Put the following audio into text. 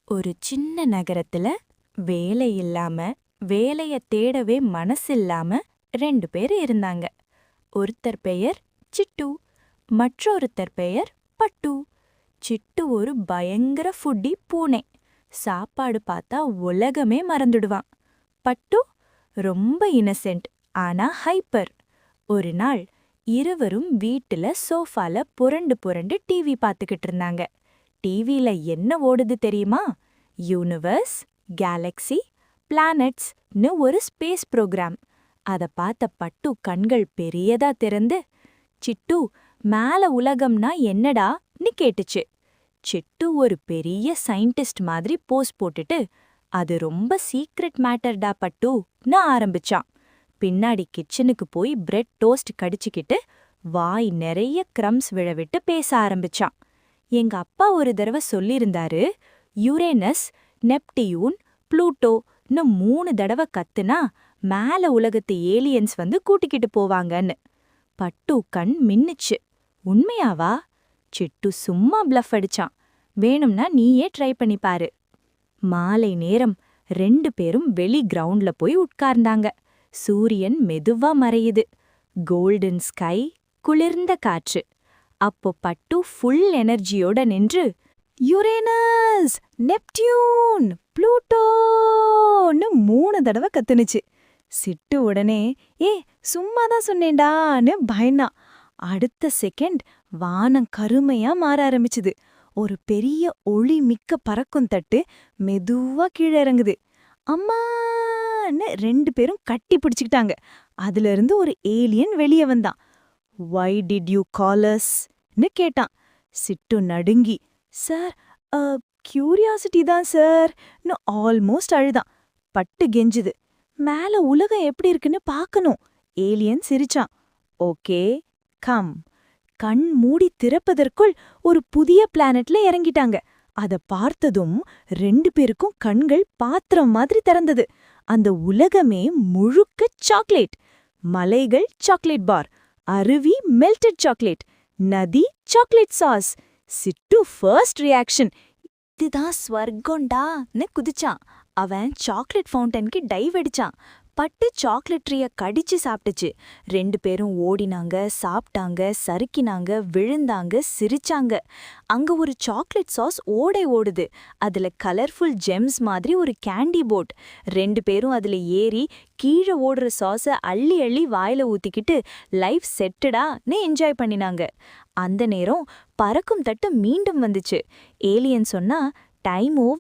ஒரு சின்ன நகரத்துல வேலை இல்லாம வேலைய தேடவே மனசில்லாம 2 பேர் இருந்தாங்க. ஒருத்தர் பெயர் சிட்டு, மற்றொருத்தர் பெயர் பட்டு. சிட்டு ஒரு பயங்கர ஃபுட்டி பூனை. சாப்பாடு பார்த்தா உலகமே மறந்துடுவான். பட்டு ரொம்ப இன்னசென்ட், ஆனா ஹைப்பர். ஒரு நாள் இருவரும் வீட்டுல சோஃபால புரண்டு புரண்டு டிவி பார்த்துக்கிட்டு இருந்தாங்க. டிவில என்ன ஓடுது தெரியுமா? யூனிவர்ஸ், கேலக்ஸி, பிளானட்ஸ்னு ஒரு ஸ்பேஸ் ப்ரோக்ராம். அத பார்த்த பட்டு கண்கள் பெரியதா திறந்து, சிட்டு மேல உலகம்னா என்னடான்னு கேட்டுச்சு. சிட்டு ஒரு பெரிய சயின்டிஸ்ட் மாதிரி போஸ் போட்டுட்டு, அது ரொம்ப சீக்ரெட் மேட்டர்டா பட்டுன்னு ஆரம்பிச்சான். பின்னாடி கிச்சனுக்கு போய் பிரெட் டோஸ்ட் கடிச்சுக்கிட்டு வாய் நிறைய கிரம்ஸ் விழவிட்டு பேச ஆரம்பிச்சான். எங்க அப்பா ஒரு தடவை சொல்லியிருந்தாரு, யுரேனஸ், நெப்டியூன், ப்ளூட்டோன்னு 3 தடவை கத்துனா மேல உலகத்து ஏலியன்ஸ் வந்து கூட்டிக்கிட்டு போவாங்கன்னு. பட்டு கண் மின்னுச்சு. உண்மையாவா? சிட்டு சும்மா பிளஃப் அடிச்சான். வேணும்னா நீயே ட்ரை பண்ணி பாரு. மாலை நேரம் 2 பேரும் வெளி கிரவுண்ட்ல போய் உட்கார்ந்தாங்க. சூரியன் மெதுவா மறையுது. கோல்டன் ஸ்கை, குளிர்ந்த காற்று. அப்போ பட்டு ஃபுல் எனர்ஜியோட நின்று, யுரேனஸ், நெப்டியூன், ப்ளூட்டோன்னு 3 தடவை கத்துனுச்சு. சிட்டு உடனே, சும்மாதான் சொன்னேன்டான்னு பயந்தான். அடுத்த செகண்ட் வானம் கருமையா மாற ஆரம்பிச்சுது. ஒரு பெரிய ஒளி மிக்க பறக்கும் தட்டு மெதுவா கீழே இறங்குது. அம்மான்னு 2 பேரும் கட்டி பிடிச்சுக்கிட்டாங்க. அதுல இருந்து ஒரு ஏலியன் வெளியே வந்தான். "Why did you call us?"ன்னு கேட்டான். சிட்டு நடுங்கி, "சார், கியூரியாசிட்டி தான் சார்"ன்னு ஆல்மோஸ்ட் அழுதான். பட்டு கெஞ்சுது, "மேல உலகம் எப்படி இருக்குன்னு பார்க்கணும்." ஏலியன் சிரிச்சான். "Okay, come." கண் மூடி திறப்பதற்குள் ஒரு புதிய பிளானட்ல இறங்கிட்டாங்க. அத பார்த்ததும் 2 பேருக்கும் கண்கள் பாத்திரம் மாதிரி திறந்தது. அந்த உலகமே முழுக்க சாக்லேட். மலைகள் சாக்லேட் பார், அருவி மெல்டட் சாக்லேட், நதி சாக்லேட் சாஸ். சிட்டு ஃபர்ஸ்ட் ரியாக்ஷன், இதுதான் ஸ்வர்கம்டான்னு குதிச்சான். அவன் சாக்லேட் ஃபவுண்டனுக்கு டைவ் அடிச்சான். பட்டு சாக்லேட் ட்ரீய கடிச்சு சாப்பிட்டுச்சு. 2 பேரும் ஓடினாங்க, சாப்பிட்டாங்க, சறுக்கினாங்க, விழுந்தாங்க, சிரிச்சாங்க. அங்க ஒரு சாக்லேட் சாஸ் ஓடை ஓடுது. அதுல கலர்ஃபுல் ஜெம்ஸ் மாதிரி ஒரு கேண்டி போட். 2 பேரும் அதுல ஏறி கீழே ஓடுற சாஸ அள்ளி அள்ளி வாயில ஊத்திக்கிட்டு லைஃப் செட்டுடான்னு என்ஜாய் பண்ணினாங்க. அந்த நேரம் பறக்கும் தட்டு மீண்டும் வந்துச்சு. ஏலியன் சொன்னா, "டைம் ஓவர்